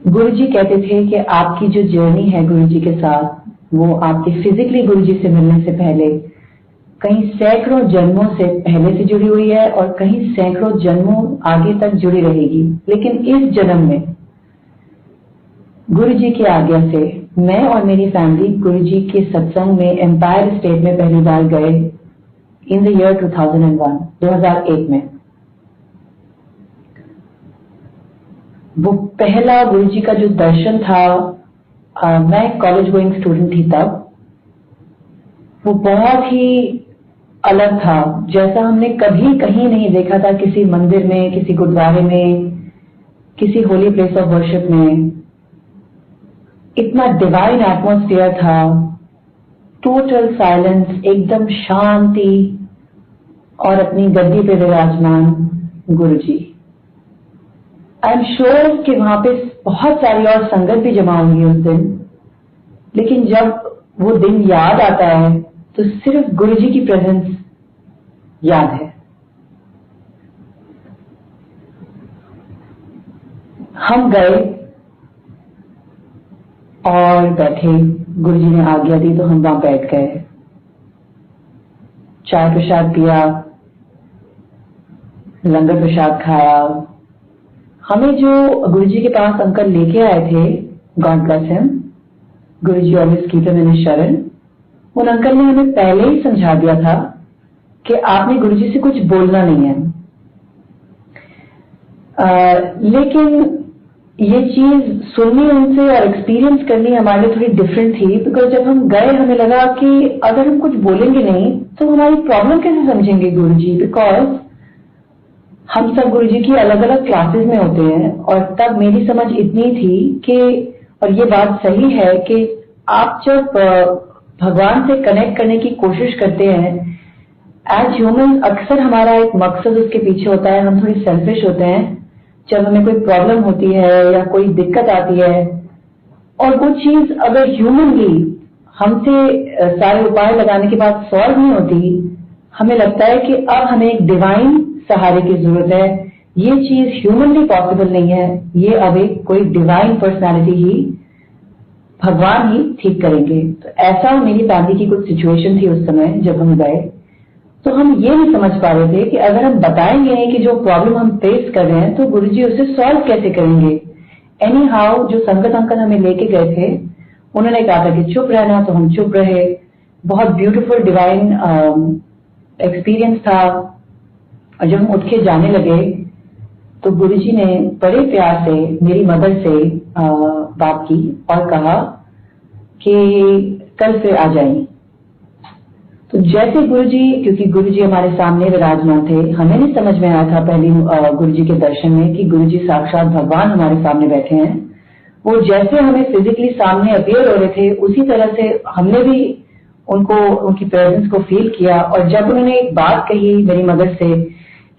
गुरु जी कहते थे कि आपकी जो जर्नी है गुरु जी के साथ, वो आपके फिजिकली गुरु जी से मिलने से पहले कहीं सैकड़ों जन्मों से पहले से जुड़ी हुई है और कहीं सैकड़ों जन्मों आगे तक जुड़ी रहेगी। लेकिन इस जन्म में गुरु जी की आज्ञा से मैं और मेरी फैमिली गुरु जी के सत्संग में एम्पायर स्टेट में पहली बार गए इन द ईयर 2001 में। वो पहला गुरु जी का जो दर्शन था, मैं कॉलेज गोइंग स्टूडेंट थी तब, वो बहुत ही अलग था, जैसा हमने कभी कहीं नहीं देखा था, किसी मंदिर में, किसी गुरुद्वारे में, किसी होली प्लेस ऑफ वर्शिप में। इतना डिवाइन एटमॉस्फेयर था, टोटल साइलेंस, एकदम शांति और अपनी गद्दी पे विराजमान गुरु जी। आई एम श्योर कि वहां पे बहुत सारी और संगत भी जमा होंगी उस दिन, लेकिन जब वो दिन याद आता है तो सिर्फ गुरु जी की प्रेजेंस याद है। हम गए और बैठे, गुरु जी ने आज्ञा दी तो हम वहां बैठ गए, चाय प्रसाद पिया, लंगर प्रसाद खाया। हमें जो गुरु जी के पास अंकल लेके आए थे, God bless him, guru ji always keep him in his sharan, उन अंकल ने हमें पहले ही समझा दिया था कि आपने गुरु जी से कुछ बोलना नहीं है। लेकिन ये चीज सुननी उनसे और एक्सपीरियंस करनी हमारे लिए थोड़ी डिफरेंट थी, बिकॉज जब हम गए हमें लगा कि अगर हम कुछ बोलेंगे नहीं तो हमारी प्रॉब्लम कैसे समझेंगे गुरु जी, बिकॉज हम सब गुरु जी की अलग अलग क्लासेस में होते हैं। और तब मेरी समझ इतनी थी कि, और ये बात सही है कि आप जब भगवान से कनेक्ट करने की कोशिश करते हैं एज ह्यूमन, अक्सर हमारा एक मकसद उसके पीछे होता है, हम थोड़ी सेल्फिश होते हैं। जब हमें कोई प्रॉब्लम होती है या कोई दिक्कत आती है और वो चीज अगर ह्यूमनली हमसे सारे उपाय लगाने के बाद सॉल्व नहीं होती, हमें लगता है कि अब हमें एक डिवाइन सहारे की जरूरत है, ये चीज ह्यूमनली पॉसिबल नहीं है, ये अब एक कोई डिवाइन पर्सनालिटी ही, भगवान ही ठीक करेंगे। तो ऐसा मेरी फैमिली की कुछ सिचुएशन थी उस समय जब हम गए। तो हम ये नहीं समझ पा रहे थे कि अगर हम बताएंगे नहीं कि जो प्रॉब्लम हम फेस कर रहे हैं तो गुरुजी उसे सॉल्व कैसे करेंगे। एनी हाउ जो संगत अंकल हमें लेके गए थे, उन्होंने कहा था कि चुप रहना, तो हम चुप रहे। बहुत ब्यूटीफुल डिवाइन एक्सपीरियंस था। और जब हम उठ के जाने लगे तो गुरुजी ने बड़े प्यार से मेरी मदर से बात की और कहा कि कल फिर आ जाएंगे। तो जैसे गुरुजी, क्योंकि गुरुजी हमारे सामने विराजमान थे, हमें नहीं समझ में आया था पहली गुरुजी के दर्शन में कि गुरुजी साक्षात भगवान हमारे सामने बैठे हैं। वो जैसे हमें फिजिकली सामने अपीयर हो रहे थे, उसी तरह से हमने भी उनको, उनकी प्रेजेंस को फील किया। और जब उन्होंने एक बात कही मेरी मदर से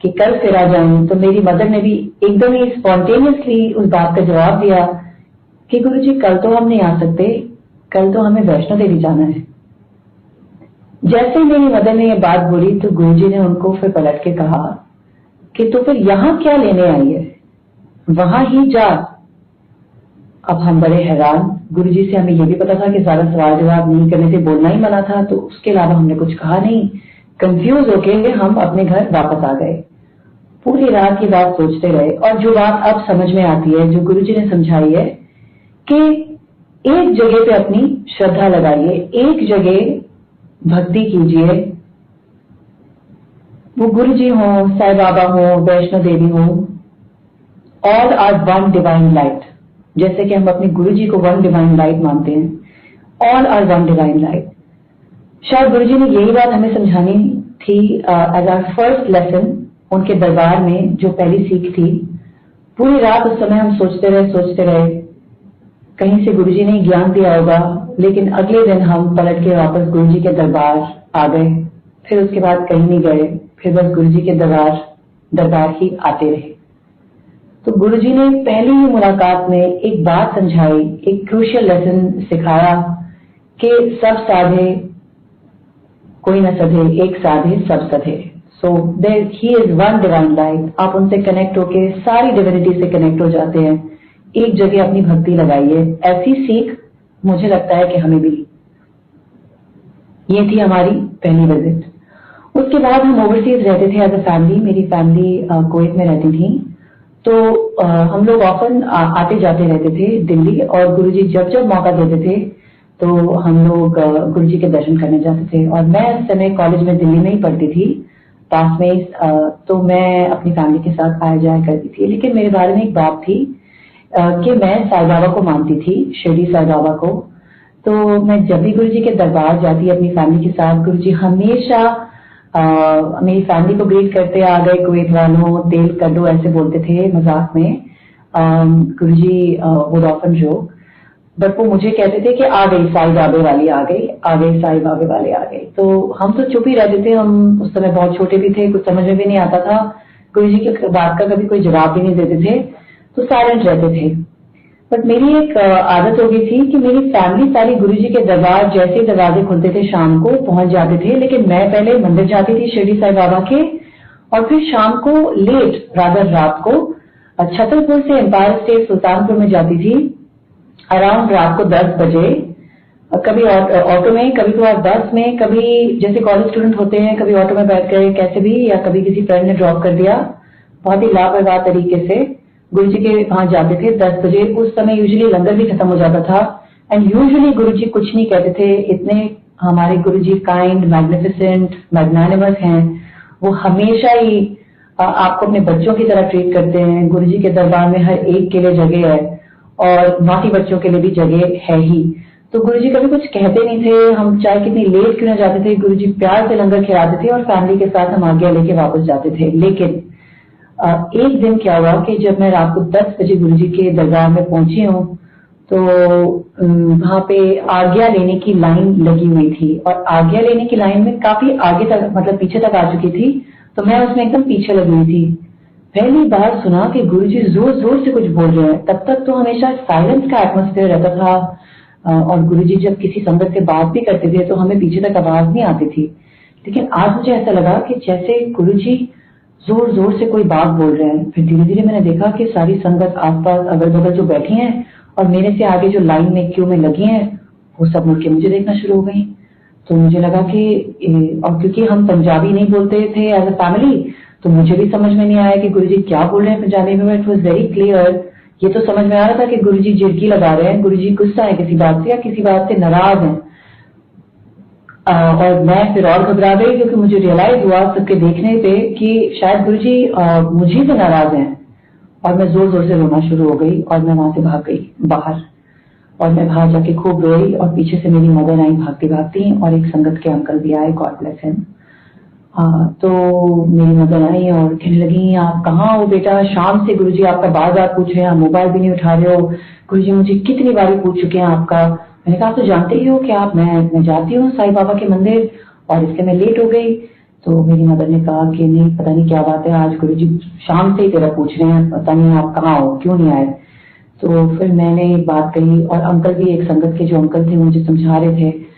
कि कल फिर आ जाएं, तो मेरी मदर ने भी एकदम ही स्पॉन्टेनियसली उस बात का जवाब दिया कि गुरुजी कल तो हम नहीं आ सकते, कल तो हमें वैष्णो देवी जाना है। जैसे ही मेरी मदर ने ये बात बोली तो गुरुजी ने उनको फिर पलट के कहा कि तो फिर यहाँ क्या लेने आई है, वहां ही जा। अब हम बड़े हैरान, गुरुजी से हमें ये भी पता था कि ज्यादा सवाल जवाब नहीं करने से बोलना ही मना था, तो उसके अलावा हमने कुछ कहा नहीं। कंफ्यूज होके हम अपने घर वापस आ गए। पूरी रात की बात सोचते रहे और जो बात अब समझ में आती है, जो गुरुजी ने समझाई है कि एक जगह पे अपनी श्रद्धा लगाइए, एक जगह भक्ति कीजिए। वो गुरुजी हो, साईं बाबा हो, वैष्णो देवी हो, all are one divine light. जैसे कि हम अपने गुरुजी को वन डिवाइन लाइट मानते हैं, all are one divine light. शायद गुरुजी ने यही बात हमें समझानी थी एज आवर फर्स्ट लेसन उनके दरबार में, जो पहली सीख थी। पूरी रात उस समय हम सोचते रहे, कहीं से गुरुजी ने ज्ञान दिया होगा, लेकिन अगले दिन हम पलट के वापस गुरुजी के दरबार आ गए। फिर उसके बाद कहीं नहीं गए, फिर बस गुरुजी के दरबार ही आते रहे। तो गुरुजी ने पहली ही मुलाकात में एक बात समझाई, एक क्रूशियल लेसन सिखाया कि सब साधे कोई न सधे, एक साधे सब सधे। So there he is one divine light. आप उनसे कनेक्ट होके सारी डिविनिटी से कनेक्ट हो जाते हैं। एक जगह अपनी भक्ति लगाइए। ऐसी सीख मुझे लगता है कि हमें भी। ये थी हमारी पहली विजिट। उसके बाद हम ओवरसीज रहते थे एज अ फैमिली। मेरी फैमिली कुवैत में रहती थी, तो हम लोग ऑफन आते जाते रहते थे दिल्ली, और गुरुजी जब जब मौका देते थे तो हम लोग गुरुजी के दर्शन करने जाते थे। और मैं उस समय कॉलेज में दिल्ली में ही पढ़ती थी, पास में ही, तो मैं अपनी फैमिली के साथ आया जाया करती थी। लेकिन मेरे बारे में एक बात थी कि मैं साईं बाबा को मानती थी, शिरडी साईं बाबा को। तो मैं जब भी गुरुजी के दरबार जाती अपनी फैमिली के साथ, गुरुजी हमेशा मेरी फैमिली को ग्रीट करते, आ गए कुवैत वालों, तेल कड्डो ऐसे बोलते थे मजाक में। गुरुजी वुड ऑफन जोक, बट वो मुझे कहते थे कि आ गई साईं बाबे वाली, आ गई साईं बाबे वाले आ गई। तो हम तो चुप ही रहते थे। हम उस समय बहुत छोटे भी थे, कुछ समझ में भी नहीं आता था। गुरुजी की बात का कभी कोई जवाब भी नहीं देते थे, तो साइलेंट रहते थे। बट मेरी एक आदत हो गई थी कि मेरी फैमिली सारी गुरुजी के दरबार जैसे दरवाजे खुलते थे शाम को पहुंच जाते थे, लेकिन मैं पहले मंदिर जाती थी शिरडी साईं बाबा के, और फिर शाम को लेट रात को छतरपुर से एम्पायर स्टेट सुल्तानपुर में जाती थी अराउंड रात को 10 बजे। कभी ऑटो में, कभी तो 10 में, कभी जैसे कॉलेज स्टूडेंट होते हैं कभी ऑटो में बैठ गए कैसे भी, या कभी किसी फ्रेंड ने ड्रॉप कर दिया। बहुत ही लापरवाह तरीके से गुरुजी के वहां जाते थे 10 बजे। उस समय यूजुअली लंगर भी खत्म हो जाता था, एंड यूजुअली गुरुजी कुछ नहीं कहते थे। इतने हमारे गुरुजी काइंड, मैग्निफिसेंट, मैग्नानिमस हैं। वो हमेशा ही आपको अपने बच्चों की तरह ट्रीट करते हैं। गुरुजी के दरबार में हर एक के लिए जगह है, और नौटी बच्चों के लिए भी जगह है ही। तो गुरुजी कभी कुछ कहते नहीं थे। हम चाहे कितनी लेट क्यों ना जाते थे, गुरुजी प्यार से लंगर खिलाते थे, और फैमिली के साथ हम आज्ञा लेके वापस जाते थे। लेकिन एक दिन क्या हुआ कि जब मैं रात को 10 बजे गुरुजी के दरबार में पहुंची हूँ, तो वहां पे आज्ञा लेने की लाइन लगी हुई थी, और आज्ञा लेने की लाइन में काफी आगे तक, मतलब पीछे तक आ चुकी थी, तो मैं उसमें एकदम पीछे लगी हुई थी। पहली बार सुना कि गुरुजी जोर जोर से कुछ बोल रहे हैं। तब तक तो हमेशा साइलेंस का एटमोस्फेयर रहता था, और गुरुजी जब किसी संगत से बात भी करते थे तो हमें पीछे तक आवाज नहीं आती थी। लेकिन आज मुझे ऐसा लगा कि जैसे गुरुजी जोर जोर से कोई बात बोल रहे हैं। फिर धीरे धीरे मैंने देखा कि सारी संगत आसपास अगल बगल जो बैठी हैं, और मेरे से आगे जो लाइन में क्यू में लगी हैं, वो सब मुड़ के मुझे देखना शुरू हो गई। तो मुझे लगा कि, और क्योंकि हम पंजाबी नहीं बोलते थे एज अ फैमिली, तो मुझे भी समझ में नहीं आया कि गुरुजी क्या बोल रहे हैं पंजाबी में। It was very clear. ये तो समझ में आ रहा था कि गुरुजी जिरकी लगा रहे हैं, गुरुजी गुस्सा है किसी बात से, या किसी बात से नाराज हैं। और मैं फिर और घबरा गई, क्योंकि मुझे रियलाइज हुआ सबके देखने पे कि शायद गुरुजी मुझे से नाराज हैं। और मैं जोर जोर से रोना शुरू हो गई, और मैं वहां से भाग गई बाहर। और मैं बाहर जाके खूब रोई, और पीछे से मेरी मदर आई भागती भागती, और एक संगत के अंकल भी आए, गॉड ब्लेस हिम। तो मेरी मदर आई और कहने लगी, आप कहाँ हो बेटा, शाम से गुरुजी आपका बार बार पूछ रहे हैं, आप मोबाइल भी नहीं उठा रहे हो। गुरुजी मुझे कितनी बार पूछ चुके हैं आपका। मैंने कहा, आप तो जानते ही हो कि आप मैं जाती हूँ साईं बाबा के मंदिर, और इसलिए मैं लेट हो गई। तो मेरी मदर ने कहा कि नहीं, पता नहीं क्या बात है, आज गुरुजी शाम से ही तेरा पूछ रहे हैं, पता नहीं आप कहाँ हो, क्यों नहीं आए। तो फिर मैंने एक बात कही, और अंकल भी, एक संगत के जो अंकल थे मुझे समझा रहे थे।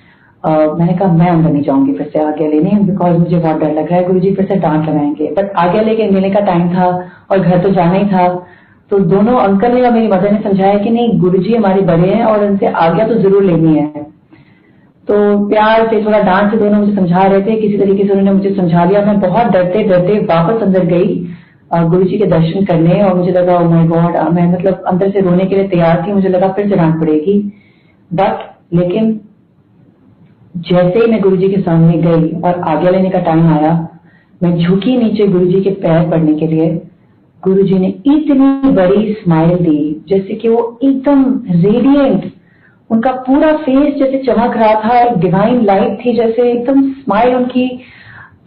मैंने कहा मैं अंदर नहीं जाऊंगी फिर से आज्ञा लेने, बिकॉज मुझे बहुत डर लग रहा है, गुरुजी फिर से डांट लगाएंगे। बट आज्ञा लेने का टाइम था, और घर तो जाना ही था। तो दोनों अंकल ने और मेरी मदर ने समझाया कि नहीं, गुरुजी हमारे बड़े हैं, और उनसे आज्ञा तो जरूर लेनी है। तो प्यार से, थोड़ा डांट से दोनों मुझे समझा रहे थे। किसी तरीके से उन्होंने मुझे समझा लिया। मैं बहुत डरते डरते वापस अंदर गई गुरुजी के दर्शन करने, और मुझे लगा ओ माय गॉड, मैं मतलब अंदर से रोने के लिए तैयार थी। मुझे लगा फिर से डांट पड़ेगी। बट लेकिन जैसे ही मैं गुरुजी के सामने गई और आज्ञा लेने का टाइम आया, मैं झुकी नीचे गुरुजी के पैर पड़ने के लिए। गुरुजी ने इतनी बड़ी स्माइल दी, जैसे कि वो एकदम रेडिएंट, उनका पूरा फेस जैसे चमक रहा था, एक डिवाइन लाइट थी जैसे, एकदम स्माइल उनकी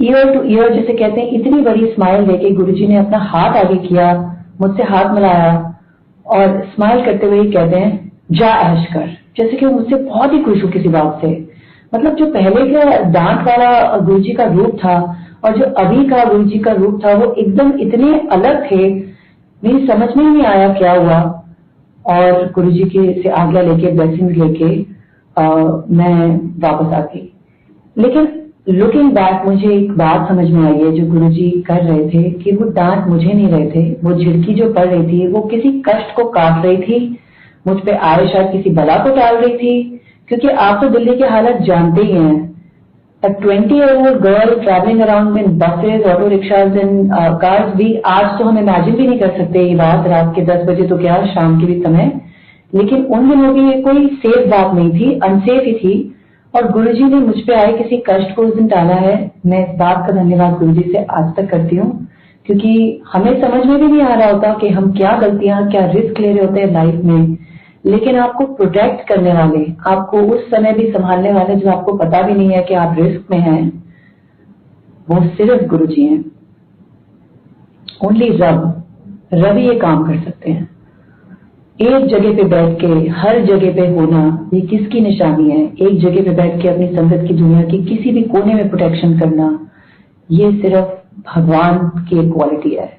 ईयर टू ईयर जैसे कहते हैं, इतनी बड़ी स्माइल देके गुरुजी ने अपना हाथ आगे किया, मुझसे हाथ मिलाया, और स्माइल करते हुए कहते हैं, जा ऐश कर। जैसे कि वो मुझसे बहुत ही खुश हो किसी बात से। मतलब जो पहले का डांट वाला गुरुजी का रूप था और जो अभी का गुरुजी का रूप था, वो एकदम इतने अलग थे, मेरी समझ में ही नहीं आया क्या हुआ। और गुरुजी के से आज्ञा लेके, ब्लेसिंग लेके मैं वापस आ गई। लेकिन लुकिंग बैक मुझे एक बात समझ में आई है जो गुरुजी कर रहे थे कि वो डांट मुझे नहीं रहे थे, वो झिड़की जो पड़ रही थी वो किसी कष्ट को काट रही थी, मुझ पे आए शायद किसी बला को टाल रही थी। क्योंकि आप तो दिल्ली के हालत जानते ही हैं। A 20-year-old girl traveling around in buses, auto rickshaws and cars भी आज तो हम इमेजिन भी नहीं कर सकते ये बात, रात के 10 बजे तो क्या शाम के भी समय। लेकिन उन दिनों भी ये कोई सेफ बात नहीं थी, अनसेफ ही थी। और गुरुजी ने मुझ पे आए किसी कष्ट को उस दिन टाला है। मैं इस बात का धन्यवाद गुरुजी से आज तक करती हूँ, क्योंकि हमें समझ में भी नहीं आ रहा होता कि हम क्या गलतियां, क्या रिस्क ले रहे होते हैं लाइफ में। लेकिन आपको प्रोटेक्ट करने वाले, आपको उस समय भी संभालने वाले, जो आपको पता भी नहीं है कि आप रिस्क में हैं, वो सिर्फ गुरुजी हैं। ओनली रब ही ये काम कर सकते हैं। एक जगह पे बैठ के हर जगह पे होना ये किसकी निशानी है? एक जगह पे बैठ के अपनी संगत की दुनिया की किसी भी कोने में प्रोटेक्शन करना, ये सिर्फ भगवान की क्वालिटी है,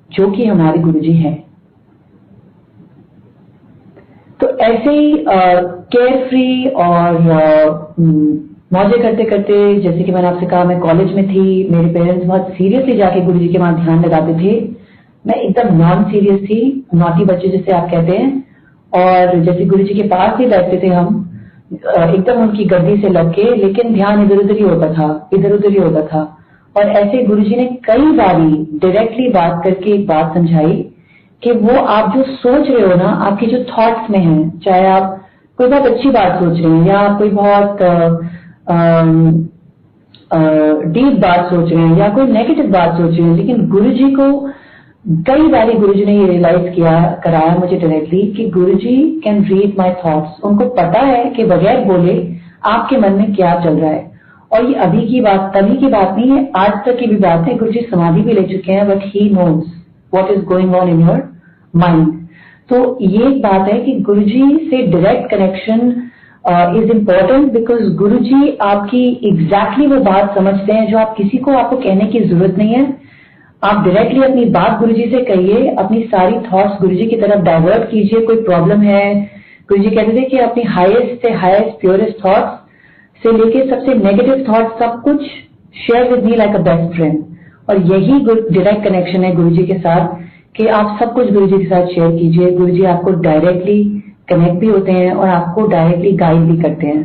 जो कि हमारे गुरुजी हैं। तो ऐसे ही केयर फ्री और मौजे करते करते, जैसे कि मैंने आपसे कहा, मैं कॉलेज में थी, मेरे पेरेंट्स बहुत सीरियसली जाके गुरुजी के वहां ध्यान लगाते थे। मैं एकदम नॉन सीरियस थी, नॉटी बच्चे जिसे आप कहते हैं। और जैसे गुरुजी के पास भी बैठते थे हम, एकदम उनकी गद्दी से लग के, लेकिन ध्यान इधर उधर ही होता था, इधर उधर ही होता था। और ऐसे गुरुजी ने कई बारी डायरेक्टली बात करके एक बात समझाई कि वो आप जो सोच रहे हो ना, आपके जो थॉट्स में है, चाहे आप कोई बहुत अच्छी बात सोच रहे हैं या कोई बहुत डीप बात सोच रहे हैं या कोई नेगेटिव बात सोच रहे हैं, लेकिन गुरुजी को कई बारी गुरुजी ने ये रियलाइज कराया मुझे डायरेक्टली कि गुरुजी कैन रीड माय थॉट्स। उनको पता है कि बगैर बोले आपके मन में क्या चल रहा है। और ये अभी की बात, तभी की बात नहीं है, आज तक की भी बात है। गुरुजी समाधि भी ले चुके हैं, but he knows what is going on in your mind. तो ये एक बात है कि गुरुजी से direct connection is important, because Guruji आपकी एग्जैक्टली वो बात समझते हैं जो आप किसी को आपको कहने की जरूरत नहीं है। आप डायरेक्टली अपनी बात गुरुजी से कहिए, अपनी सारी थॉट्स गुरुजी की तरफ डाइवर्ट कीजिए। कोई प्रॉब्लम है, गुरुजी कहते थे कि अपनी हाईएस्ट से हाईएस्ट प्योरेस्ट थॉट्स से लेके सबसे नेगेटिव थॉट्स सब कुछ share with me like a best friend. और यही डायरेक्ट कनेक्शन है गुरुजी के साथ, कि आप सब कुछ गुरुजी के साथ शेयर कीजिए। गुरुजी आपको डायरेक्टली कनेक्ट भी होते हैं और आपको डायरेक्टली गाइड भी करते हैं।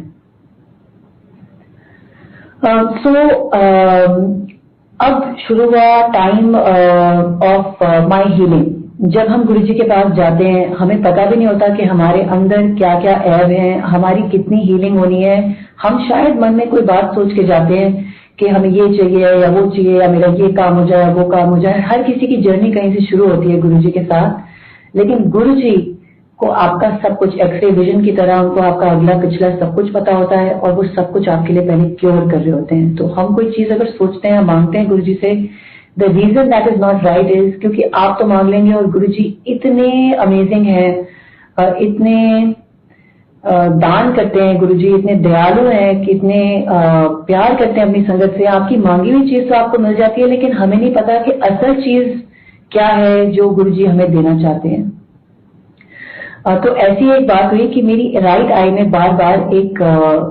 अब शुरू हुआ टाइम ऑफ माय हीलिंग। जब हम गुरुजी के पास जाते हैं, हमें पता भी नहीं होता कि हमारे अंदर क्या क्या ऐब है, हमारी कितनी हीलिंग होनी है। हम शायद मन में कोई बात सोच के जाते हैं कि हमें ये चाहिए या वो चाहिए, या मेरा ये काम हो जाए, वो काम हो जाए। हर किसी की जर्नी कहीं से शुरू होती है गुरुजी के साथ। लेकिन गुरुजी को आपका सब कुछ एक्सरे विजन की तरह, उनको आपका अगला पिछला सब कुछ पता होता है, और वो सब कुछ आपके लिए पहले क्योर कर रहे होते हैं। तो हम कोई चीज अगर सोचते हैं, मांगते हैं गुरुजी से, the reason that is not right is क्योंकि आप तो मांग लेंगे, और गुरुजी इतने अमेजिंग हैं, इतने दान करते हैं गुरुजी, इतने दयालु हैं कि इतने प्यार करते हैं अपनी संगत से। आपकी मांगी हुई चीज तो आपको मिल जाती है, लेकिन हमें नहीं पता कि असल चीज क्या है जो गुरुजी हमें देना चाहते हैं। तो ऐसी एक बात हुई कि मेरी राइट आई में बार बार एक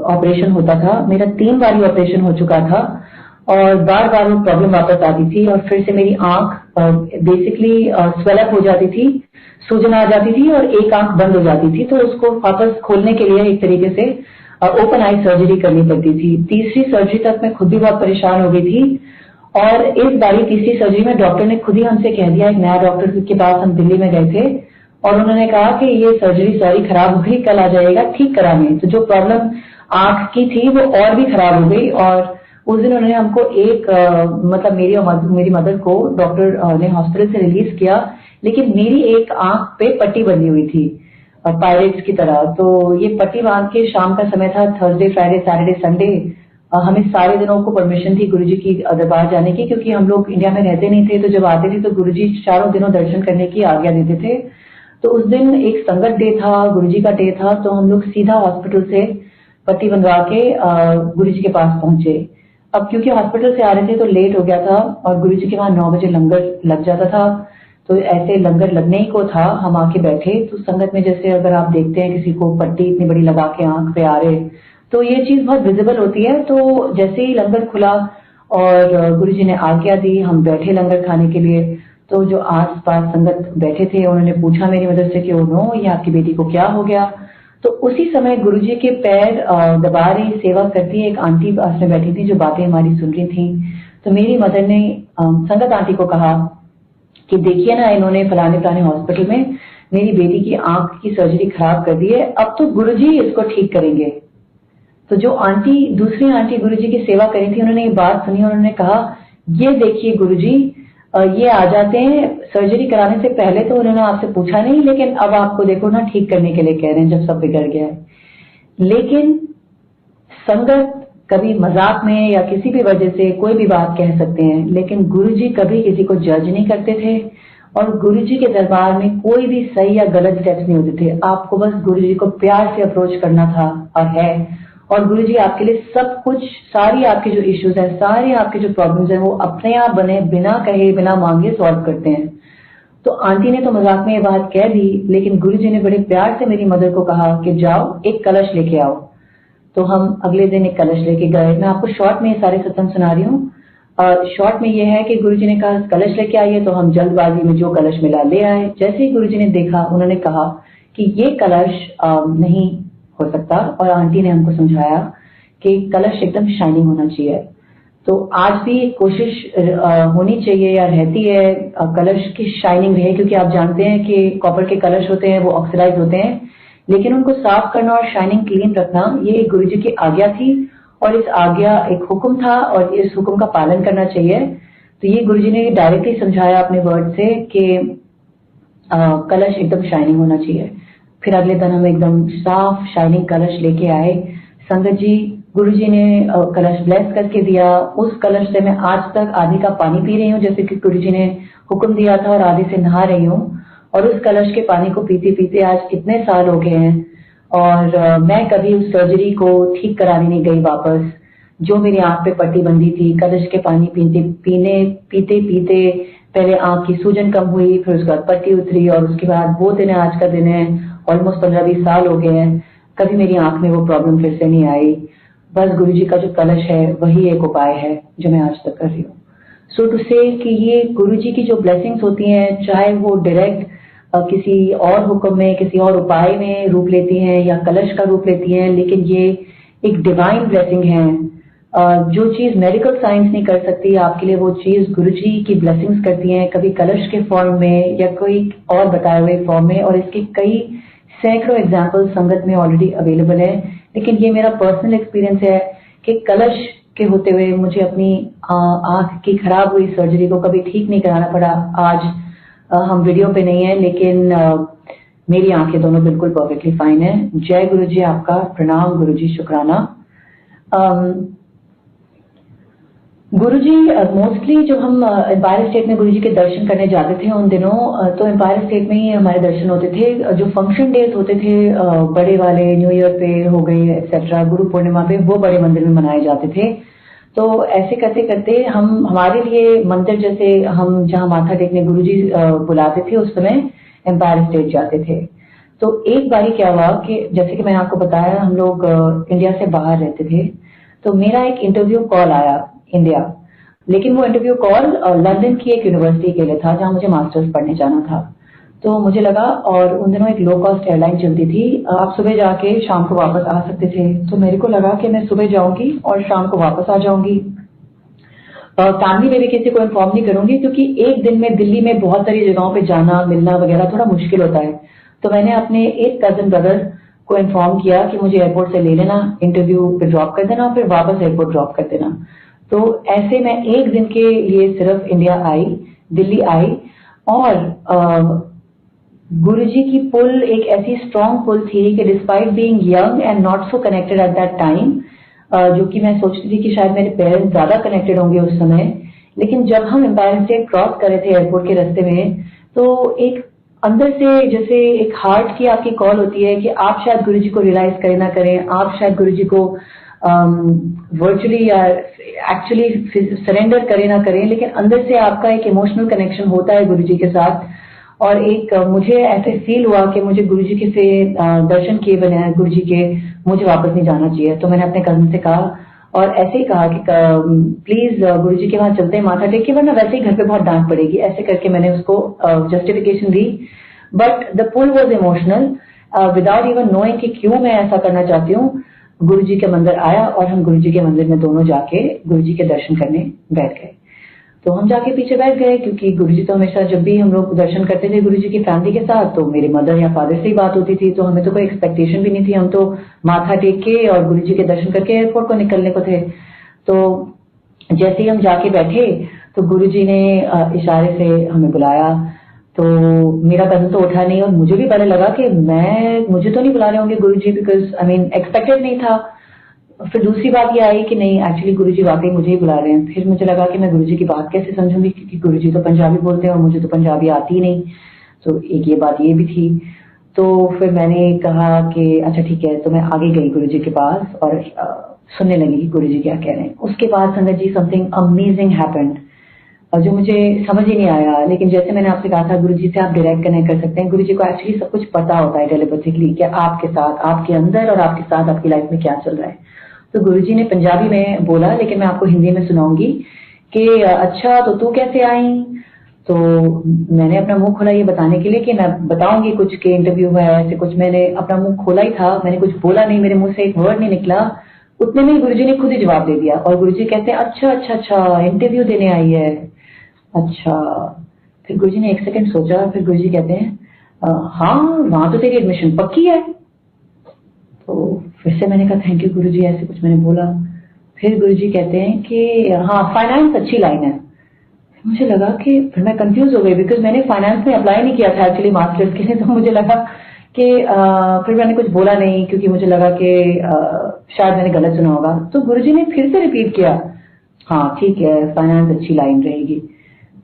ऑपरेशन होता था। मेरा 3 बार ऑपरेशन हो चुका था, और बार बार वो प्रॉब्लम वापस आती थी, और फिर से मेरी आंख बेसिकली स्वेलअप हो जाती थी, सूजन आ जाती थी, और एक आंख बंद हो जाती थी। तो उसको वापस खोलने के लिए एक तरीके से ओपन आई सर्जरी करनी पड़ती थी। तीसरी सर्जरी तक मैं खुद भी बहुत परेशान हो गई थी, और इस बारी तीसरी सर्जरी में डॉक्टर ने खुद ही हमसे कह दिया, एक नया डॉक्टर के पास हम दिल्ली में गए थे, और उन्होंने कहा कि ये सर्जरी सॉरी खराब हो गई, कल आ जाएगा ठीक कराने। तो जो प्रॉब्लम आंख की थी वो और भी खराब हो गई। और उस दिन उन्होंने हमको एक मतलब मेरी मदर को डॉक्टर ने हॉस्पिटल से रिलीज किया, लेकिन मेरी एक आंख पे पट्टी बंधी हुई थी पायरेट्स की तरह। तो ये पट्टी बांध के, शाम का समय था, थर्सडे फ्राइडे सैटरडे संडे, हमें सारे दिनों को परमिशन थी गुरुजी की दरबार जाने की, क्योंकि हम लोग इंडिया में रहते नहीं थे। तो जब आते थे तो गुरुजी चारों दिनों दर्शन करने की आज्ञा देते थे। तो उस दिन एक संगत डे था, गुरुजी का डे था, तो हम लोग सीधा हॉस्पिटल से पट्टी बंधवा के गुरुजी के पास पहुंचे। अब क्योंकि हॉस्पिटल से आ रहे थे तो लेट हो गया था, और गुरुजी के वहां 9 बजे लंगर लग जाता था। तो ऐसे लंगर लगने ही को था, हम आके बैठे। तो संगत में जैसे अगर आप देखते हैं किसी को पट्टी इतनी बड़ी लगा के आंख पे आ रहे, तो ये चीज बहुत विजिबल होती है। तो जैसे ही लंगर खुला और गुरुजी ने आज्ञा दी, हम बैठे लंगर खाने के लिए। तो जो आस पास संगत बैठे थे उन्होंने पूछा मेरी मदर से कि ओ नो, ये आपकी बेटी को क्या हो गया। तो उसी समय गुरुजी के पैर दबा रही सेवा करती एक आंटी पास में बैठी थी जो बातें हमारी सुन रही थी। तो मेरी मदर ने संगत आंटी को कहा कि देखिए ना, इन्होंने फलाने फलाने हॉस्पिटल में मेरी बेटी की आंख की सर्जरी खराब कर दी है, अब तो गुरुजी इसको ठीक करेंगे। तो जो आंटी, दूसरी आंटी गुरुजी की सेवा करी थी, उन्होंने ये बात सुनी और उन्होंने कहा, ये देखिए गुरुजी, ये आ जाते हैं सर्जरी कराने से पहले तो उन्होंने आपसे पूछा नहीं, लेकिन अब आपको देखो ना ठीक करने के लिए कह रहे हैं जब सब बिगड़ गया है। लेकिन संगत कभी मजाक में या किसी भी वजह से कोई भी बात कह सकते हैं, लेकिन गुरुजी कभी किसी को जज नहीं करते थे और गुरुजी के दरबार में कोई भी सही या गलत स्टेप्स नहीं होते थे। आपको बस गुरुजी को प्यार से अप्रोच करना था और है, और गुरुजी आपके लिए सब कुछ, सारी आपके जो इश्यूज हैं, सारे आपके जो प्रॉब्लम्स हैं, वो अपने आप बने, बिना कहे बिना मांगे सॉल्व करते हैं। तो आंटी ने तो मजाक में ये बात कह दी, लेकिन गुरुजी ने बड़े प्यार से मेरी मदर को कहा कि जाओ एक कलश लेके आओ। तो हम अगले दिन एक कलश लेके गए। मैं आपको शॉर्ट में ये सारे सत्संग सुना रही हूँ। शॉर्ट में ये है कि गुरुजी ने कहा कलश लेके आइए, तो हम जल्दबाजी में जो कलश मिला ले आए। जैसे ही गुरुजी ने देखा, उन्होंने कहा कि ये कलश नहीं हो सकता, और आंटी ने हमको समझाया कि कलश एकदम शाइनिंग होना चाहिए। तो आज भी कोशिश होनी चाहिए या रहती है कलश की शाइनिंग रहे, क्योंकि आप जानते हैं कि कॉपर के कलश होते हैं वो ऑक्सीडाइज होते हैं, लेकिन उनको साफ करना और शाइनिंग क्लीन रखना ये गुरुजी की आज्ञा थी, और इस आज्ञा एक हुक्म था और इस हुक्म का पालन करना चाहिए। तो ये गुरुजी ने डायरेक्टली समझाया अपने वर्ड से कि कलश एकदम शाइनिंग होना चाहिए। फिर अगले दिन हम एकदम साफ शाइनिंग कलश लेके आए। संगत जी, गुरुजी ने कलश ब्लेस करके दिया। उस कलश से मैं आज तक आधे का पानी पी रही हूँ जैसे कि गुरुजी ने हुक्म दिया था, और आधे से नहा रही हूँ। और उस कलश के पानी को पीते पीते आज कितने साल हो गए हैं, और मैं कभी उस सर्जरी को ठीक कराने नहीं गई वापस। जो मेरी आंख पे पट्टी बंधी थी, कलश के पानी पीते पीते पहले आंख की सूजन कम हुई, फिर उसके बाद पट्टी उतरी, और उसके बाद वो दिन आज का दिन है, ऑलमोस्ट 15-20 साल हो गए हैं, कभी मेरी आंख में वो प्रॉब्लम फिर से नहीं आई। बस गुरुजी का जो कलश है वही एक उपाय है जो मैं आज तक कर रही हूँ। सो टू से कि ये गुरुजी की जो ब्लेसिंग्स होती हैं, चाहे वो डायरेक्ट किसी और हुक्म में, किसी और उपाय में रूप लेती हैं या कलश का रूप लेती हैं, लेकिन ये एक डिवाइन ब्लेसिंग है। जो चीज मेडिकल साइंस नहीं कर सकती, आपके लिए वो चीज गुरुजी की ब्लेसिंग्स करती हैं, कभी कलश के फॉर्म में या कोई और बताए हुए फॉर्म में। और इसके कई सैकड़ों एग्जाम्पल संगत में ऑलरेडी अवेलेबल है, लेकिन ये मेरा पर्सनल एक्सपीरियंस है कि कलश के होते हुए मुझे अपनी आंख की खराब हुई सर्जरी को कभी ठीक नहीं कराना पड़ा। आज हम वीडियो पे नहीं है, लेकिन मेरी आंखें दोनों बिल्कुल परफेक्टली फाइन है। जय गुरुजी, आपका प्रणाम गुरुजी, शुक्राना। गुरुजी मोस्टली जब हम एम्पायर स्टेट में गुरुजी के दर्शन करने जाते थे उन दिनों, तो एम्पायर स्टेट में ही हमारे दर्शन होते थे। जो फंक्शन डेज होते थे बड़े वाले, न्यू ईयर पे हो गए एक्सेट्रा, गुरु पूर्णिमा पे, वो बड़े मंदिर में मनाए जाते थे। तो ऐसे करते करते हम, हमारे लिए मंदिर जैसे हम जहाँ माथा टेकने गुरुजी बुलाते थे, उस समय एम्पायर स्टेट जाते थे। तो एक बारी क्या हुआ कि जैसे कि मैंने आपको बताया, हम लोग इंडिया से बाहर रहते थे, तो मेरा एक इंटरव्यू कॉल आया इंडिया, लेकिन वो इंटरव्यू कॉल लंदन की एक यूनिवर्सिटी के लिए था जहाँ मुझे मास्टर्स पढ़ने जाना था। तो मुझे लगा, और उन दिनों एक लो कॉस्ट एयरलाइन चलती थी, आप सुबह जाके शाम को वापस आ सकते थे। तो मेरे को लगा कि मैं सुबह जाऊंगी और शाम को वापस आ जाऊंगी। फैमिली में भी किसी को इन्फॉर्म नहीं करूंगी, क्योंकि एक दिन में दिल्ली में बहुत सारी जगहों पे जाना मिलना वगैरह थोड़ा मुश्किल होता है। तो मैंने अपने एक कजन ब्रदर को इन्फॉर्म किया कि मुझे एयरपोर्ट से ले लेना, इंटरव्यू पे ड्रॉप कर देना, फिर वापस एयरपोर्ट ड्रॉप कर देना। तो ऐसे मैं एक दिन के लिए सिर्फ इंडिया आई, दिल्ली आई, और गुरुजी की पुल एक ऐसी स्ट्रॉन्ग पुल थी कि despite being young and not so connected at that time, जो कि मैं सोचती थी कि शायद मेरे पेरेंट्स ज्यादा कनेक्टेड होंगे उस समय, लेकिन जब हम एम्पायर स्टेट क्रॉस कर रहे थे एयरपोर्ट के रास्ते में, तो एक अंदर से जैसे एक हार्ट की आपकी कॉल होती है कि आप शायद गुरुजी को रियलाइज करें ना करें, आप शायद गुरुजी को वर्चुअली या एक्चुअली सरेंडर करें ना करें, लेकिन अंदर से आपका एक इमोशनल कनेक्शन होता है गुरुजी के साथ। और एक मुझे ऐसे फील हुआ कि मुझे गुरुजी के से दर्शन किए बिना, गुरुजी के मुझे वापस नहीं जाना चाहिए। तो मैंने अपने कजन से कहा और ऐसे ही कहा कि प्लीज गुरुजी के वहां चलते हैं माथा टेक के, वरना वैसे ही घर पे बहुत डांट पड़ेगी। ऐसे करके मैंने उसको जस्टिफिकेशन दी, but the pull was emotional without even knowing कि क्यों मैं ऐसा करना चाहती हूँ। गुरुजी के मंदिर आया और हम गुरुजी के मंदिर में दोनों जाके गुरुजी के दर्शन करने बैठ गए। तो हम जाके पीछे बैठ गए, क्योंकि गुरुजी तो हमेशा जब भी हम लोग दर्शन करते थे गुरुजी की फैमिली के साथ, तो मेरे मदर या फादर से ही बात होती थी, तो हमें तो कोई एक्सपेक्टेशन भी नहीं थी। हम तो माथा टेक के और गुरुजी के दर्शन करके एयरपोर्ट को निकलने को थे। तो जैसे ही हम जाके बैठे तो गुरुजी ने इशारे से हमें बुलाया। तो मेरा कजन तो उठा नहीं और मुझे भी पहले लगा कि मुझे तो नहीं बुला रहे होंगे गुरुजी, बिकॉज आई मीन एक्सपेक्टेड नहीं था। फिर दूसरी बात ये आई कि नहीं, एक्चुअली गुरुजी वाकई मुझे ही बुला रहे हैं। फिर मुझे लगा कि मैं गुरुजी की बात कैसे समझूंगी, क्योंकि गुरुजी तो पंजाबी बोलते हैं और मुझे तो पंजाबी आती ही नहीं। तो एक ये बात ये भी थी। तो फिर मैंने कहा कि अच्छा ठीक है। तो मैं आगे गई गुरुजी के पास और सुनने लगी कि गुरुजी क्या कह रहे हैं। उसके बाद संगत जी समथिंग अमेजिंग हैपेंड, और जो मुझे समझ ही नहीं आया। लेकिन जैसे मैंने आपसे कहा था, गुरुजी से आप डायरेक्ट कनेक्ट कर सकते हैं। गुरुजी को एक्चुअली सब कुछ पता होता है टेलीपैथिकली कि आपके साथ, आपके अंदर और आपके साथ आपकी लाइफ में क्या चल रहा है। तो गुरुजी ने पंजाबी में बोला, लेकिन मैं आपको हिंदी में सुनाऊंगी कि अच्छा तो तू कैसे आई। तो मैंने अपना मुंह खोला ये बताने के लिए कि मैं बताऊंगी कुछ के इंटरव्यू में ऐसे कुछ। मैंने अपना मुंह खोला ही था, मैंने कुछ बोला नहीं, मेरे मुंह से एक वर्ड नहीं निकला। उतने में गुरुजी ने खुद ही जवाब दे दिया और गुरुजी कहते हैं अच्छा अच्छा अच्छा इंटरव्यू देने आई है, अच्छा। फिर गुरुजी ने एक सेकंड सोचा, फिर गुरुजी कहते हैं हाँ वहां तो तेरी एडमिशन पक्की है। तो फिर से मैंने कहा थैंक यू गुरुजी, ऐसे कुछ मैंने बोला। फिर गुरुजी कहते हैं कि हाँ फाइनेंस अच्छी लाइन है। मुझे लगा कि फिर मैं कंफ्यूज हो गई, बिकॉज मैंने फाइनेंस में अप्लाई नहीं किया था एक्चुअली मास्टर्स के लिए। तो मुझे लगा कि फिर मैंने कुछ बोला नहीं, क्योंकि मुझे लगा कि शायद मैंने गलत सुना होगा। तो गुरुजी ने फिर से रिपीट किया हाँ ठीक है फाइनेंस अच्छी लाइन रहेगी।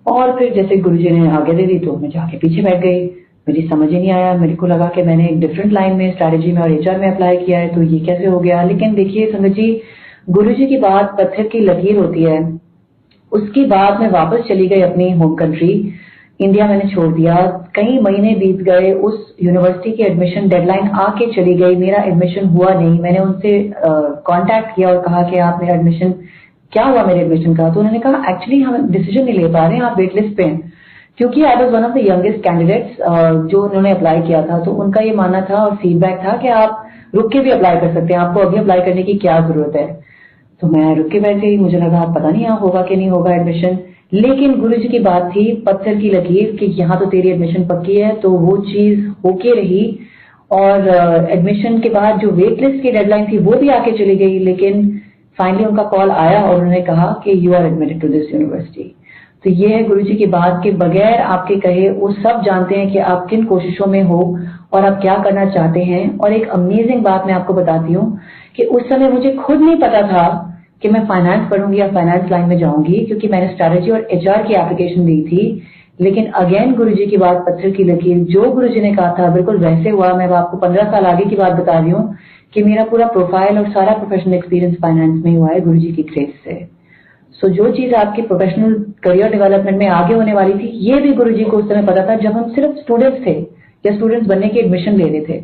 और फिर जैसे गुरुजी ने आगे दे दी तो मैं जाके पीछे बैठ गई। मुझे समझ ही नहीं आया, मेरे को लगा कि मैंने एक डिफरेंट लाइन में स्ट्रैटेजी में और एचआर में अप्लाई किया है, तो ये कैसे हो गया। लेकिन देखिए संगत जी, गुरुजी की बात पत्थर की लकीर होती है। उसके बाद मैं वापस चली गई अपनी होम कंट्री, इंडिया मैंने छोड़ दिया। कई महीने बीत गए, उस यूनिवर्सिटी की एडमिशन डेडलाइन आके चली गई, मेरा एडमिशन हुआ नहीं। मैंने उनसे कांटेक्ट किया और कहा कि आप मेरा एडमिशन, क्या हुआ मेरे एडमिशन का। तो उन्होंने कहा एक्चुअली हम डिसीजन नहीं ले पा रहे हैं, आप वेट लिस्ट पे हैं। क्योंकि I was one of the youngest candidates जो उन्होंने अप्लाई किया था, तो उनका ये मानना था और फीडबैक था कि आप रुक के भी अप्लाई कर सकते हैं, आपको अभी अप्लाई करने की क्या जरूरत है। तो मैं रुक के बैठ गई, मुझे लगा पता नहीं यहाँ होगा कि नहीं होगा एडमिशन। लेकिन गुरुजी की बात थी पत्थर की लकीर कि यहाँ तो तेरी एडमिशन पक्की है, तो वो चीज होके रही। और एडमिशन के बाद जो वेट लिस्ट की डेडलाइन थी वो भी आके चली गई। लेकिन फाइनली उनका कॉल आया और उन्होंने कहा कि you are admitted to this university. तो ये है गुरुजी की बात के बगैर आपके कहे वो सब जानते हैं कि आप किन कोशिशों में हो और आप क्या करना चाहते हैं। और एक अमेजिंग बात मैं आपको बताती हूँ कि उस समय मुझे खुद नहीं पता था कि मैं फाइनेंस पढ़ूंगी या फाइनेंस लाइन में जाऊंगी, क्योंकि मैंने स्ट्रैटेजी और एचआर की एप्लीकेशन दी थी। लेकिन अगेन गुरुजी की बात पत्थर की लकीर, जो गुरुजी ने कहा था बिल्कुल वैसे हुआ। मैं आपको 15 साल आगे की बात बता रही हूँ कि मेरा पूरा प्रोफाइल और सारा प्रोफेशनल एक्सपीरियंस फाइनेंस में हुआ है गुरुजी की ग्रेस से। सो जो चीज आपकी प्रोफेशनल करियर डेवलपमेंट में आगे होने वाली थी, ये भी गुरुजी को उस समय पता था जब हम सिर्फ स्टूडेंट्स थे या स्टूडेंट्स बनने की एडमिशन ले रहे थे।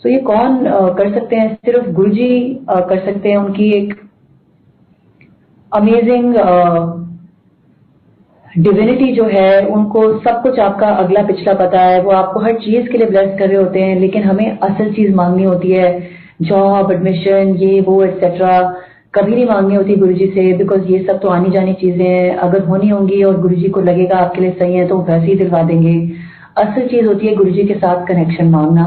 सो ये कौन कर सकते हैं, सिर्फ गुरुजी कर सकते हैं। उनकी एक अमेजिंग डिविनिटी जो है, उनको सब कुछ आपका अगला पिछला पता है। वो आपको हर चीज के लिए ब्लेस कर रहे होते हैं, लेकिन हमें असल चीज मांगनी होती है, जॉब, एडमिशन, ये वो एटसेट्रा कभी नहीं मांगनी होती गुरुजी से, बिकॉज ये सब तो आनी जानी चीजें हैं। अगर होनी होंगी और गुरुजी को लगेगा आपके लिए सही है तो वैसे ही दिलवा देंगे। असल चीज होती है गुरुजी के साथ कनेक्शन मांगना,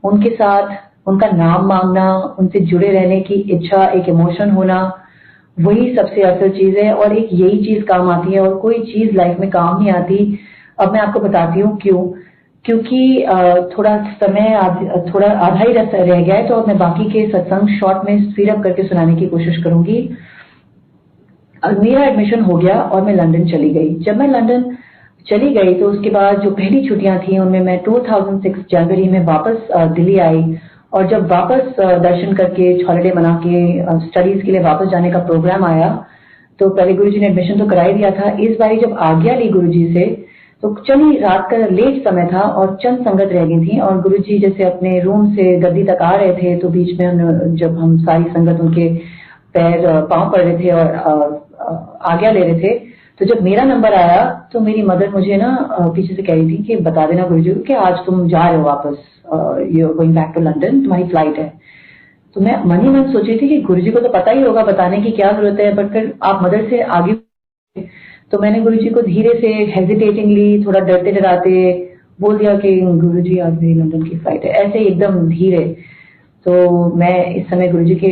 उनके साथ उनका नाम मांगना, उनसे जुड़े रहने की इच्छा, एक इमोशन होना, वही सबसे असल चीज है। और एक यही चीज काम आती है और कोई चीज लाइफ में काम नहीं आती। अब मैं आपको बताती हूँ क्यों। क्योंकि थोड़ा समय थोड़ा आधा ही रह गया है, तो अब मैं बाकी के सत्संग शॉर्ट में स्पीड अप करके सुनाने की कोशिश करूंगी। मेरा एडमिशन हो गया और मैं लंदन चली गई। जब मैं लंदन चली गई तो उसके बाद जो पहली छुट्टियां थी उनमें मैं 2006 जनवरी में वापस दिल्ली आई। और जब वापस दर्शन करके हॉलिडे मना के स्टडीज के लिए वापस जाने का प्रोग्राम आया, तो पहले गुरुजी ने एडमिशन तो करा ही दिया था। इस बारी जब आज्ञा ली गुरुजी से, तो चली रात का लेट समय था और चंद संगत रह गई थी और गुरुजी जैसे अपने रूम से गद्दी तक आ रहे थे तो बीच में जब हम सारी संगत उनके पैर पांव पड़ रहे थे और आज्ञा ले रहे थे, तो जब मेरा नंबर आया तो मेरी मदर मुझे ना पीछे से कह रही थी कि बता देना गुरुजी को कि आज तुम जा रहे हो वापस, you are going back to London, तुम्हारी फ्लाइट है। तो मैं मन ही मन सोच रही थी कि गुरुजी को तो पता ही होगा, बताने की क्या जरूरत है, बट फिर आप मदर से आगे। तो मैंने गुरुजी को धीरे से हेजिटेटिंगली थोड़ा डरते डराते बोल दिया कि गुरुजी आज मेरी लंदन की फ्लाइट है, ऐसे एकदम धीरे। तो मैं इस समय गुरुजी के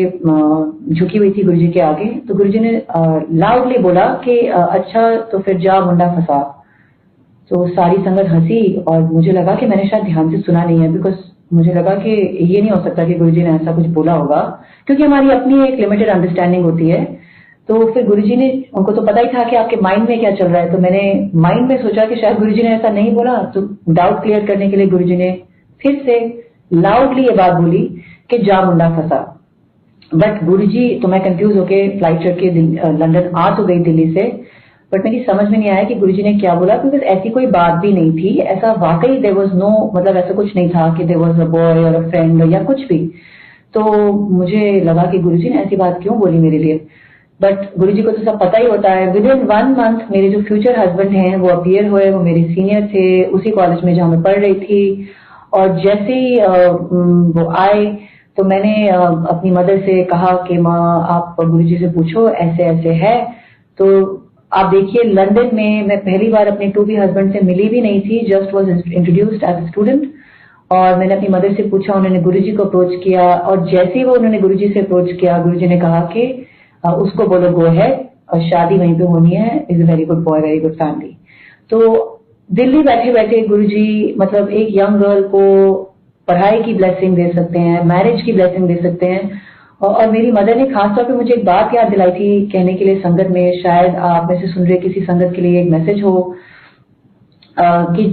झुकी हुई थी गुरुजी के आगे, तो गुरुजी ने लाउडली बोला कि अच्छा तो फिर जा मुंडा फंसा। तो सारी संगत हंसी और मुझे लगा कि मैंने शायद ध्यान से सुना नहीं है, बिकॉज मुझे लगा कि ये नहीं हो सकता कि गुरुजी ने ऐसा कुछ बोला होगा, क्योंकि हमारी अपनी एक लिमिटेड अंडरस्टैंडिंग होती है। तो फिर गुरुजी ने, उनको तो पता ही था कि आपके माइंड में क्या चल रहा है, तो मैंने माइंड में सोचा कि शायद गुरुजी ने ऐसा नहीं बोला। तो डाउट क्लियर करने के लिए गुरुजी ने फिर से लाउडली ये बात बोली कि जा मुंडा फंसा। बट गुरुजी, तो मैं कंफ्यूज होके फ्लाइट चढ़ के लंदन आ तो गई दिल्ली से, बट मेरी समझ में नहीं आया कि गुरुजी ने क्या बोला, बिकॉज ऐसी कोई बात भी नहीं थी, ऐसा वाकई देयर वाज नो, मतलब ऐसा कुछ नहीं था कि देयर वाज अ बॉय और अ फ्रेंड या कुछ भी। तो मुझे लगा कि गुरुजी ने ऐसी बात क्यों बोली मेरे लिए, बट गुरुजी को तो सब पता ही होता है। विद इन 1 मंथ मेरे जो फ्यूचर हस्बैंड हैं वो अपीयर हुए, वो मेरे सीनियर थे उसी कॉलेज में जहां मैं पढ़ रही थी। और जैसे ही वो आए तो मैंने अपनी मदर से कहा कि माँ आप गुरुजी से पूछो ऐसे ऐसे है। तो आप देखिए लंदन में मैं पहली बार अपने टू बी हस्बैंड से मिली भी नहीं थी, just was introduced as a student. और मैंने अपनी मदर से पूछा, उन्होंने गुरुजी को अप्रोच किया और जैसे ही वो उन्होंने गुरुजी से अप्रोच किया, गुरुजी ने कहा कि उसको बोलो गो है और शादी वहीं पे होनी है, is a very good boy, very good family. तो दिल्ली बैठे बैठे गुरुजी मतलब एक यंग गर्ल को पढ़ाई की ब्लेसिंग दे सकते हैं, मैरिज की ब्लेसिंग दे सकते हैं। और मेरी मदर ने खासतौर पे मुझे एक बात याद दिलाई थी कहने के लिए संगत में, शायद आप में से सुन रहे किसी संगत के लिए एक मैसेज हो कि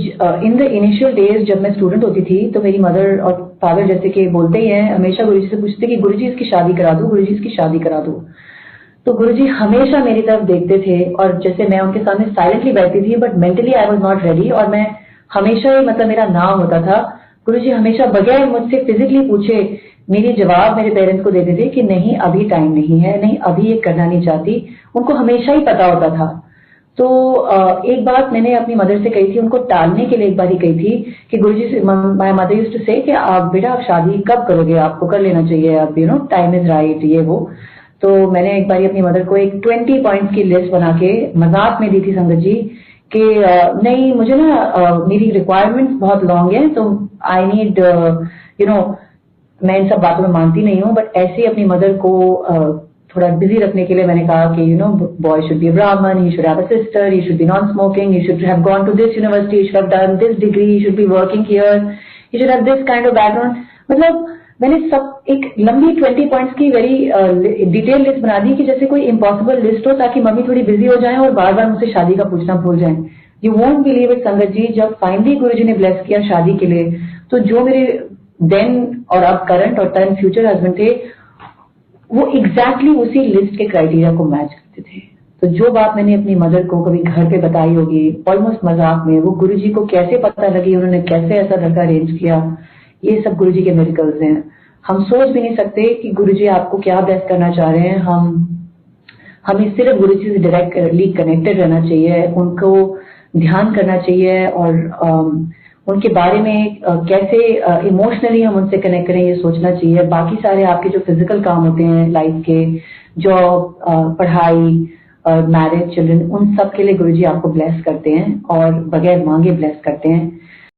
इन द इनिशियल डेज जब मैं स्टूडेंट होती थी तो मेरी मदर और फादर जैसे कि बोलते ही हैं, हमेशा गुरुजी से पूछते कि गुरुजी इसकी शादी करा दो, गुरुजी इसकी शादी करा दो। तो गुरुजी हमेशा मेरी तरफ देखते थे और जैसे मैं उनके सामने साइलेंटली बैठती थी, but mentally I was not ready, और मैं हमेशा ही मतलब मेरा नाम होता था। गुरुजी हमेशा बगैर मुझसे फिजिकली पूछे मेरे जवाब मेरे पेरेंट्स को देते थे कि नहीं अभी टाइम नहीं है, नहीं अभी ये करना नहीं चाहती। उनको हमेशा ही पता होता था। तो एक बात मैंने अपनी मदर से कही थी, उनको टालने के लिए एक बार ही कही थी कि गुरुजी से, माय मदर यूज्ड टू से कि आप बेटा आप शादी कब करोगे, आपको कर लेना चाहिए, अब you know time is right, ये वो। तो मैंने एक बार अपनी मदर को एक 20 पॉइंट्स की लिस्ट बना के मजाक में दी थी संगत जी कि नहीं मुझे ना मेरी रिक्वायरमेंट्स बहुत लॉन्ग है, तो आई नीड यू नो, मैं इन सब बातों में मानती नहीं हूँ, बट ऐसे ही अपनी मदर को थोड़ा बिजी रखने के लिए मैंने कहा कि you know boy should be Brahmin, he should have a sister, he should be non smoking, he should have gone to this university, he should have done this degree, he should be working here, he should have this kind of background. मतलब मैंने सब एक लंबी 20 points की very detail list बना दी कि जैसे कोई इम्पॉसिबल लिस्ट हो, ताकि मम्मी थोड़ी बिजी हो जाए और बार बार मुझसे शादी का पूछना भूल जाए। यू वोंट बिलीव इट संगत जी, जब फाइनली गुरुजी ने ब्लेस किया शादी के लिए, तो जो मेरे देन और अब करंट और टर्न फ्यूचर हस्बैंड थे वो एग्जैक्टली उसी लिस्ट के क्राइटेरिया को मैच करते थे। तो जो बात मैंने अपनी मदर को कभी घर पे बताई होगी ऑलमोस्ट मजाक में, वो गुरुजी को कैसे पता लगी, उन्होंने कैसे ऐसा लड़का अरेंज किया, ये सब गुरुजी के मिरेकल्स हैं। हम सोच भी नहीं सकते कि गुरुजी आपको क्या ब्लेस करना चाह रहे हैं। हमें सिर्फ गुरुजी से डायरेक्टली कनेक्टेड रहना चाहिए, उनको ध्यान करना चाहिए और उनके बारे में कैसे इमोशनली हम उनसे कनेक्ट करें ये सोचना चाहिए। बाकी सारे आपके जो फिजिकल काम होते हैं लाइफ के, जॉब, पढ़ाई, मैरिज, चिल्ड्रन, उन सब के लिए गुरुजी आपको ब्लेस करते हैं और बगैर मांगे ब्लेस करते हैं।